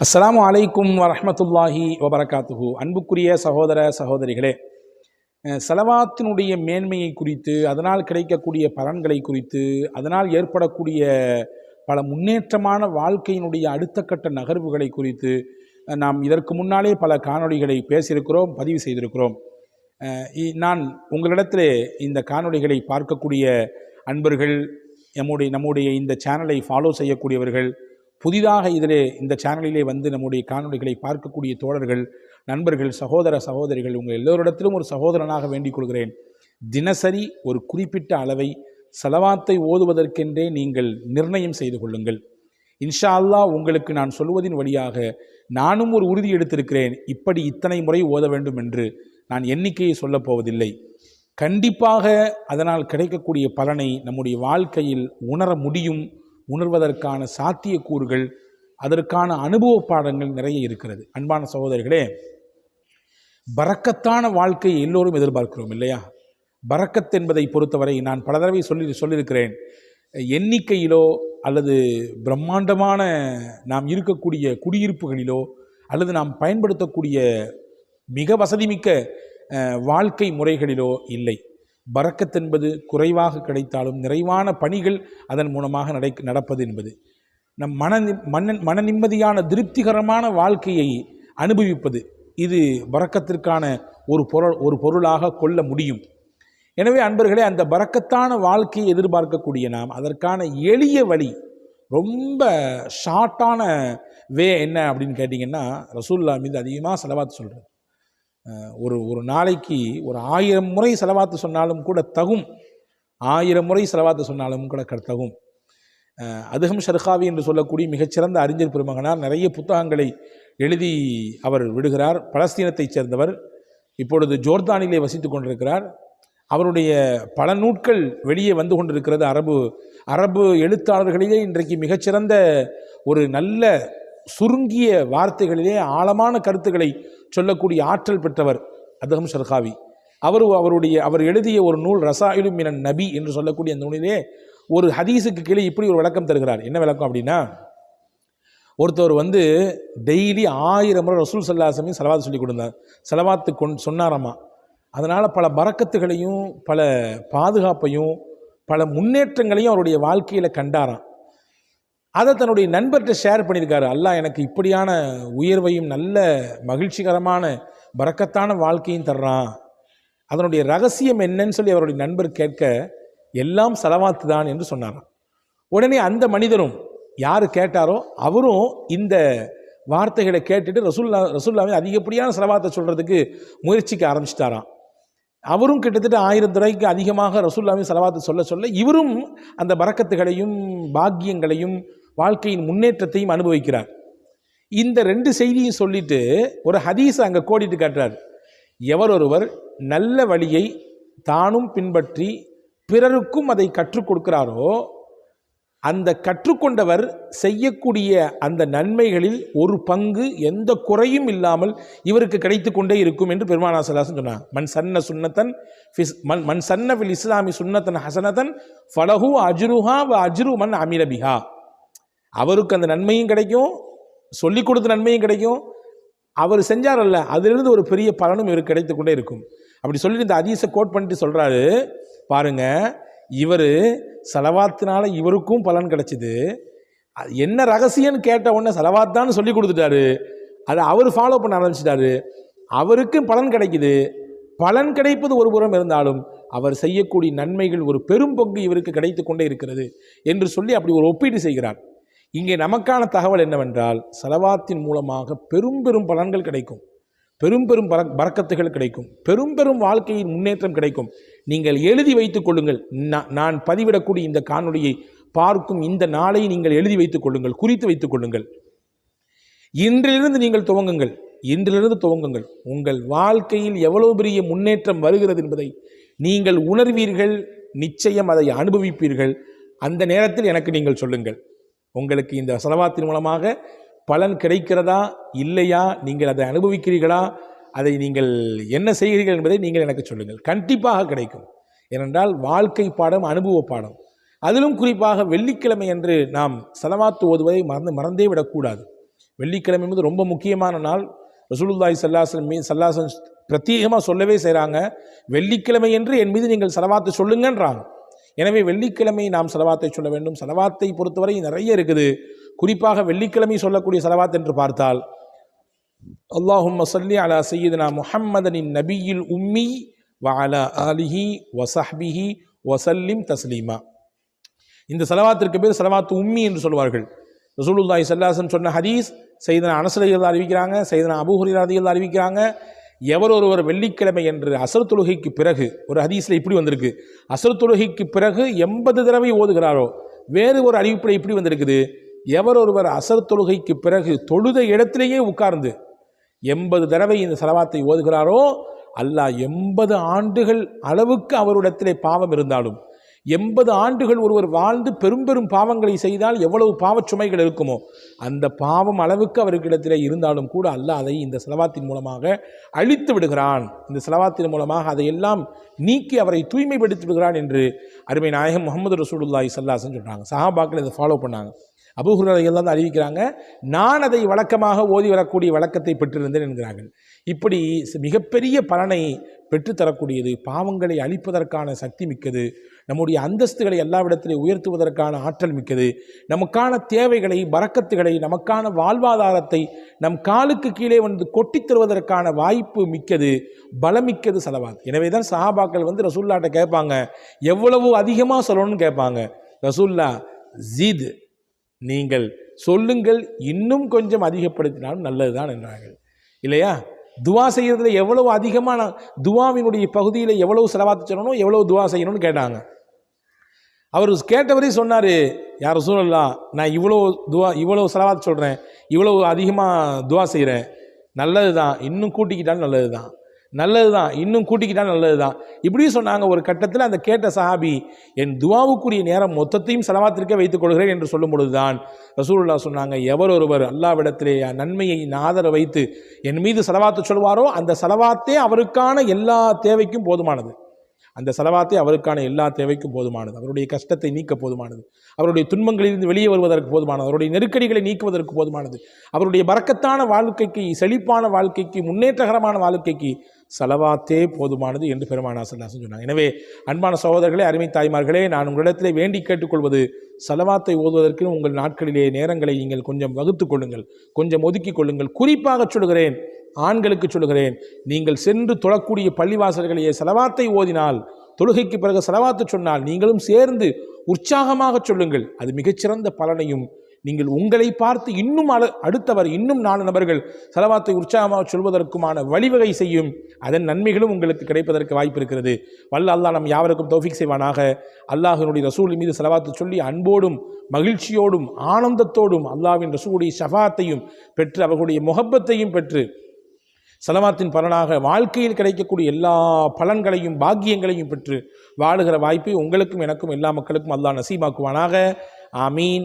அஸ்ஸலாமு அலைக்கும் வரஹ்மத்துல்லாஹி வபரகாத்துஹு. அன்புக்குரிய சகோதர சகோதரிகளே, ஸலவாத்தினுடைய மேன்மையை குறித்து, அதனால் கிடைக்கக்கூடிய பலன்களை குறித்து, அதனால் ஏற்படக்கூடிய பல முன்னேற்றமான வாழ்க்கையினுடைய அடுத்த கட்ட நகர்வுகளை குறித்து நாம் இதற்கு முன்னாலே பல காணொளிகளை பேசியிருக்கிறோம், பதிவு செய்திருக்கிறோம். நான் உங்களிடத்திலே இந்த காணொளிகளை பார்க்கக்கூடிய அன்பர்கள், நம்முடைய இந்த சேனலை ஃபாலோ செய்யக்கூடியவர்கள், புதிதாக இந்த சேனலிலே வந்து நம்முடைய காணொளிகளை பார்க்கக்கூடிய தோழர்கள், நண்பர்கள், சகோதர சகோதரிகள், உங்கள் எல்லோரிடத்திலும் ஒரு சகோதரனாக வேண்டிக் கொள்கிறேன். தினசரி ஒரு குறிப்பிட்ட அளவை ஸலவாத்தை ஓதுவதற்கென்றே நீங்கள் நிர்ணயம் செய்து கொள்ளுங்கள். இன்ஷா அல்லாஹ் உங்களுக்கு நான் சொல்வதின் வழியாக நானும் ஒரு உறுதி எடுத்திருக்கிறேன். இப்படி இத்தனை முறை ஓத வேண்டும் என்று நான் எண்ணிக்கையை சொல்லப் போவதில்லை. கண்டிப்பாக அதனால் கிடைக்கக்கூடிய பலனை நம்முடைய வாழ்க்கையில் உணர முடியும். உணர்வதற்கான சாத்தியக்கூறுகள், அதற்கான அனுபவ பாடங்கள் நிறைய இருக்கிறது. அன்பான சகோதரர்களே, பரக்கத்தான வாழ்க்கையை எல்லோரும் எதிர்பார்க்கிறோம் இல்லையா? பரக்கத் என்பதை பொறுத்தவரை நான் பல தடவை சொல்லியிருக்கிறேன். எண்ணிக்கையிலோ அல்லது பிரம்மாண்டமான நாம் இருக்கக்கூடிய குடியிருப்புகளிலோ அல்லது நாம் பயன்படுத்தக்கூடிய மிக வசதிமிக்க வாழ்க்கை முறைகளிலோ இல்லை. பரக்கத் என்பது குறைவாக கிடைத்தாலும் நிறைவான பணிகள் அதன் மூலமாக நடப்பது என்பது நம் மன நிம்மதியான திருப்திகரமான வாழ்க்கையை அனுபவிப்பது. இது பரக்கத்திற்கான ஒரு பொருளாக கொள்ள முடியும். எனவே அன்பர்களே, அந்த பரக்கத்தான வாழ்க்கையை எதிர்பார்க்கக்கூடிய நாம் அதற்கான எளிய வழி, ரொம்ப ஷார்ட்டான என்ன அப்படின்னு கேட்டிங்கன்னா, ரசூலுல்லாஹ் மீது அதிகமாக ஸலவாத் சொல்கிறது. ஒரு நாளைக்கு ஒரு 1000 முறை ஸலவாத்து சொன்னாலும் கூட தகும். 1000 முறை ஸலவாத்து சொன்னாலும் கூட தகும். அதுஹம் ஷர்காவி என்று சொல்லக்கூடிய மிகச்சிறந்த அறிஞர் பெருமகனார் நிறைய புத்தகங்களை எழுதி அவர் விடுகிறார். பலஸ்தீனத்தைச் சேர்ந்தவர், இப்பொழுது ஜோர்தானிலே வசித்து கொண்டிருக்கிறார். அவருடைய பல நூட்கள் வெளியே வந்து கொண்டிருக்கிறது. அரபு எழுத்தாளர்களிலே இன்றைக்கு மிகச்சிறந்த ஒரு நல்ல சுருங்கிய வார்த்தைகளிலே ஆழமான கருத்துக்களை சொல்லக்கூடிய ஆற்றல் பெற்றவர் அதுஹம் ஷர்காவி. அவர் எழுதிய ஒரு நூல் ரசாயிலு மினன் நபி என்று சொல்லக்கூடிய அந்த நூலிலே ஒரு ஹதீஸுக்கு கீழே இப்படி ஒரு விளக்கம் தருகிறார். என்ன விளக்கம் அப்படின்னா, ஒருத்தவர் வந்து டெய்லி 1000 முறை ரசூல் ஸல்லல்லாஹு அலைஹி வஸல்லம் ஸலவாத் சொல்லி கொடுத்தார். ஸலவாத்து சொன்னாராமா. அதனால் பல பரக்கத்துகளையும் பல பாதுகாப்பையும் பல முன்னேற்றங்களையும் அவருடைய வாழ்க்கையில் கண்டாராம். அதை தன்னுடைய நண்பர்கிட்ட ஷேர் பண்ணியிருக்காரு. அல்லாஹ் எனக்கு இப்படியான உயர்வையும் நல்ல மகிழ்ச்சிகரமான பரக்கத்தான வாழ்க்கையும் தர்றான். அதனுடைய ரகசியம் என்னன்னு சொல்லி அவருடைய நண்பர் கேட்க, எல்லாம் ஸலவாத்து தான் என்று சொன்னாராம். உடனே அந்த மனிதரும், யார் கேட்டாரோ அவரும் இந்த வார்த்தைகளை கேட்டுட்டு ரசூலுல்லாஹ்வை அதிகப்படியான ஸலவாத்தை சொல்கிறதுக்கு முயற்சிக்க ஆரம்பிச்சிட்டாராம். அவரும் கிட்டத்தட்ட 1000 தடவைக்கு அதிகமாக ரசூலுல்லாஹ்வை ஸலவாத்து சொல்ல இவரும் அந்த பரக்கத்துகளையும் பாக்கியங்களையும் வாழ்க்கையின் முன்னேற்றத்தையும் அனுபவிக்கிறார். இந்த 2 செய்தியும் சொல்லிட்டு ஒரு ஹதீஸ் அங்கே கோடிட்டு காட்டுறார். எவரொருவர் நல்ல வழியை தானும் பின்பற்றி பிறருக்கும் அதை கற்றுக் கொடுக்கிறாரோ, அந்த கற்றுக்கொண்டவர் செய்யக்கூடிய அந்த நன்மைகளில் ஒரு பங்கு எந்த குறையும் இல்லாமல் இவருக்கு கிடைத்து கொண்டே இருக்கும் என்று பெருமானார் ஸல்லல்லாஹு அலைஹி வஸல்லம் சொன்னார். மன் சன்ன ஃபில் இஸ்லாமி சுன்னத்தன் ஹசனத்தன் ஃபலஹு அஜ்ருஹா வ அஜ்ரு மன் அமில பிஹா. அவருக்கு அந்த நன்மையும் கிடைக்கும், சொல்லிக் கொடுத்த நன்மையும் கிடைக்கும், அவர் செஞ்சாரல்ல அதிலிருந்து ஒரு பெரிய பலனும் இவருக்கு கிடைத்து கொண்டே இருக்கும். அப்படி சொல்லி இந்த ஹதீஸை கோட் பண்ணிட்டு சொல்கிறாரு, பாருங்க, இவர் ஸலவாத்தினால இவருக்கும் பலன் கிடைச்சிது. என்ன ரகசியம்னு கேட்ட உடனே ஸலவாத்தான்னு சொல்லி கொடுத்துட்டாரு. அதை அவர் ஃபாலோ பண்ண ஆரம்பிச்சிட்டாரு. அவருக்கும் பலன் கிடைக்குது. பலன் கிடைப்பது ஒரு புறம் இருந்தாலும் அவர் செய்யக்கூடிய நன்மைகள் ஒரு பெரும் பங்கு இவருக்கு கிடைத்து கொண்டே இருக்கிறது என்று சொல்லி அப்படி ஒரு ஒப்பீடு செய்கிறார். இங்கே நமக்கான தகவல் என்னவென்றால், ஸலவாத்தின் மூலமாக பெரும் பெரும் பலன்கள் கிடைக்கும், பெரும் பெரும் பரக்கத்துகள் கிடைக்கும், பெரும் பெரும் வாழ்க்கையின் முன்னேற்றம் கிடைக்கும். நீங்கள் எழுதி வைத்துக் கொள்ளுங்கள். நான் பதிவிடக்கூடிய இந்த காணொளியை பார்க்கும் இந்த நாளை நீங்கள் எழுதி வைத்துக் கொள்ளுங்கள், குறித்து வைத்துக் கொள்ளுங்கள். இன்றிலிருந்து நீங்கள் துவங்குங்கள். உங்கள் வாழ்க்கையில் எவ்வளவு பெரிய முன்னேற்றம் வருகிறது என்பதை நீங்கள் உணர்வீர்கள். நிச்சயம் அதை அனுபவிப்பீர்கள். அந்த நேரத்தில் எனக்கு நீங்கள் சொல்லுங்கள், உங்களுக்கு இந்த ஸலவாத்தின் மூலமாக பலன் கிடைக்கிறதா இல்லையா, நீங்கள் அதை அனுபவிக்கிறீர்களா, அதை நீங்கள் என்ன செய்கிறீர்கள் என்பதை நீங்கள் எனக்கு சொல்லுங்கள். கண்டிப்பாக கிடைக்கும். ஏனென்றால் வாழ்க்கை பாடம், அனுபவ பாடம். அதிலும் குறிப்பாக வெள்ளிக்கிழமை என்று நாம் ஸலவாத்து ஓதுவதை மறந்தே விடக்கூடாது. வெள்ளிக்கிழமை என்பது ரொம்ப முக்கியமான நாள். ரசூலுல்லாஹி ஸல்லல்லாஹு பிரத்யேகமாக சொல்லவே செய்கிறாங்க, வெள்ளிக்கிழமை என்று என் மீது நீங்கள் ஸலவாத்தை சொல்லுங்கன்றாங்க. எனவே வெள்ளிக்கிழமை நாம் ஸலவாத்தை சொல்ல வேண்டும். ஸலவாத்தை பொறுத்தவரை நிறைய இருக்குது. குறிப்பாக வெள்ளிக்கிழமை சொல்லக்கூடிய ஸலவாத் என்று பார்த்தால், அல்லாஹும்ம ஸல்லி அலா சய்யிதினா முஹம்மதனின் நபியில் உம்மி வ அலா ஆலிஹி வ ஸஹ்பிஹி வ ஸல்லிம் தஸ்லீமா. இந்த ஸலவாத்திற்கு பேர் ஸலவாத்து உம்மி என்று சொல்வார்கள். ரசூலுல்லாஹி ஸல்லல்லாஹு அலைஹி வஸல்லம் சொன்ன ஹதீஸ் சையதுனா அனஸ் ரலியல்லாஹு அறிவிக்கிறாங்க, சையதுனா அபூ ஹுரைரா ரலியல்லாஹு அறிவிக்கிறாங்க. எவர் ஒருவர் வெள்ளிக்கிழமை என்று அஸ்ர் தொழுகைக்கு பிறகு, ஒரு ஹதீஸில் இப்படி வந்திருக்கு, அஸ்ர் தொழுகைக்கு பிறகு 80 தடவை ஓதுகிறாரோ, வேறு ஒரு அறிவிப்பில் இப்படி வந்திருக்குது, எவர் ஒருவர் அஸ்ர் தொழுகைக்கு பிறகு தொழுத இடத்திலேயே உட்கார்ந்து 80 தடவை இந்த ஸலவாத்தை ஓதுகிறாரோ, அல்லாஹ் 80 ஆண்டுகள் அளவுக்கு அவரிடத்திலே பாவம் இருந்தாலும், 80 ஆண்டுகள் ஒருவர் வாழ்ந்து பெரும் பெரும் பாவங்களை செய்தால் எவ்வளவு பாவச் சுமைகள் இருக்குமோ அந்த பாவம் அளவுக்கு அவருக்கிடத்திலே இருந்தாலும் கூட அல்லாஹ் அதை இந்த ஸலவாத்தின் மூலமாக அழித்து விடுகிறான். இந்த ஸலவாத்தின் மூலமாக அதையெல்லாம் நீக்கி அவரை தூய்மைப்படுத்தி விடுகிறான் என்று அருமை நாயகம் முஹம்மது ரசூலுல்லாஹி ஸல்லல்லாஹு அலைஹி வஸல்லம் சொல்கிறாங்க. சஹாபாக்கள் இதை ஃபாலோ பண்ணாங்க. அபூ ஹுரைரா எல்லாம் அறிவிக்கிறாங்க, நான் அதை வழக்கமாக ஓதி வரக்கூடிய வழக்கத்தை பெற்றிருந்தேன் என்கிறார்கள். இப்படி மிகப்பெரிய பலனை பெற்றுத்தரக்கூடியது, பாவங்களை அழிப்பதற்கான சக்தி மிக்கது, நம்முடைய அந்தஸ்துகளை எல்லாவிடத்திலே உயர்த்துவதற்கான ஆற்றல் மிக்கது, நமக்கான தேவைகளை, பரக்கத்துகளை, நமக்கான வாழ்வாதாரத்தை நம் காலுக்கு கீழே வந்து கொட்டித் தருவதற்கான வாய்ப்பு மிக்கது, பலமிக்கது ஸலவாத். எனவே தான் சஹாபாக்கள் வந்து ரசூலுல்லாஹ்ட்ட கேட்பாங்க, எவ்வளவு அதிகமாக சொல்லணும்னு கேட்பாங்க. ரசூலுல்லாஹ் ஜீத், நீங்கள் சொல்லுங்கள், இன்னும் கொஞ்சம் அதிகப்படுத்தினாலும் நல்லதுதான் என்றார்கள். இல்லையா? துவா செய்யறதுல எவ்வளவு அதிகமான துவாவினுடைய பகுதியில் எவ்வளவு ஸலவாத் சொல்லணும், எவ்வளவு துவா செய்யணும்னு கேட்டாங்க. அவர் கேட்டவரே சொன்னார், யார் ரசூலல்லாஹ், நான் இவ்வளோ ஸலவாத் சொல்கிறேன், இவ்வளவு அதிகமாக துவா செய்கிறேன், நல்லது தான், இன்னும் கூட்டிக்கிட்டாலும் நல்லது தான், நல்லது தான், இன்னும் கூட்டிக்கிட்டாலும் நல்லது தான், இப்படியும் சொன்னாங்க. ஒரு கட்டத்தில் அந்த கேட்ட சஹாபி, என் துவாவுக்குரிய நேரம் மொத்தத்தையும் ஸலவாத்திற்கே வைத்துக் கொள்கிறேன் என்று சொல்லும் பொழுதுதான் ரசூலுல்லாஹ் சொன்னாங்க, எவர் ஒருவர் அல்லாஹ்விடத்திலே நன்மையை ஆதரவு வைத்து என் மீது ஸலவாத்து சொல்வாரோ அந்த ஸலவாத்தே அவருக்கான எல்லா தேவைக்கும் போதுமானது. அந்த ஸலவாத்தே அவருக்கான எல்லா தேவைக்கும் போதுமானது. அவருடைய கஷ்டத்தை நீக்க போதுமானது, அவருடைய துன்பங்களிலிருந்து வெளியே வருவதற்கு போதுமானது, அவருடைய நெருக்கடிகளை நீக்குவதற்கு போதுமானது, அவருடைய பரக்கத்தான வாழ்க்கைக்கு, செழிப்பான வாழ்க்கைக்கு, முன்னேற்றகரமான வாழ்க்கைக்கு ஸலவாத்தே போதுமானது என்று பெருமானார் ஸல்லல்லாஹு அலைஹி வஸல்லம் சொன்னாங்க. எனவே அன்பான சகோதரர்களே, அருமை தாய்மார்களே, நான் உங்களிடத்திலே வேண்டி கேட்டுக்கொள்வது, ஸலவாத்தை ஓதுவதற்கு உங்கள் நாட்களிலே நேரங்களை நீங்கள் கொஞ்சம் வகுத்து கொள்ளுங்கள், கொஞ்சம் ஒதுக்கி கொள்ளுங்கள். குறிப்பாக சொல்கிறேன், ஆண்களுக்கு சொல்கிறேன், நீங்கள் சென்று தொழக்கூடிய பள்ளிவாசல்களையே ஸலவாத்தை ஓதினால், தொழுகைக்கு பிறகு ஸலவாத்து சொன்னால் நீங்களும் சேர்ந்து உற்சாகமாக சொல்லுங்கள். அது மிகச்சிறந்த பலனையும், நீங்கள் உங்களை பார்த்து இன்னும் அடுத்தவர், இன்னும் 4 நபர்கள் ஸலவாத்தை உற்சாகமாக சொல்வதற்குமான வழிவகை செய்யும். அதன் நன்மைகளும் உங்களுக்கு கிடைப்பதற்கு வாய்ப்பு இருக்கிறது. வல்ல அல்லாஹ் நம் யாவருக்கும் தௌஃபீக் செய்வானாக. அல்லாஹ்வினுடைய ரசூல் மீது ஸலவாத்து சொல்லி அன்போடும் மகிழ்ச்சியோடும் ஆனந்தத்தோடும் அல்லாஹ்வின் ரசூலுடைய ஷஃபாஅத்தையும் பெற்று, அவர்களுடைய முஹப்பத்தையும் பெற்று, ஸலவாத்தின் பலனாக வாழ்க்கையில் கிடைக்கக்கூடிய எல்லா பலன்களையும் பாக்கியங்களையும் பெற்று வாழுகிற வாய்ப்பை உங்களுக்கும் எனக்கும் எல்லா மக்களுக்கும் அல்லாஹ் நசீபாக்குவானாக. ஆமீன்.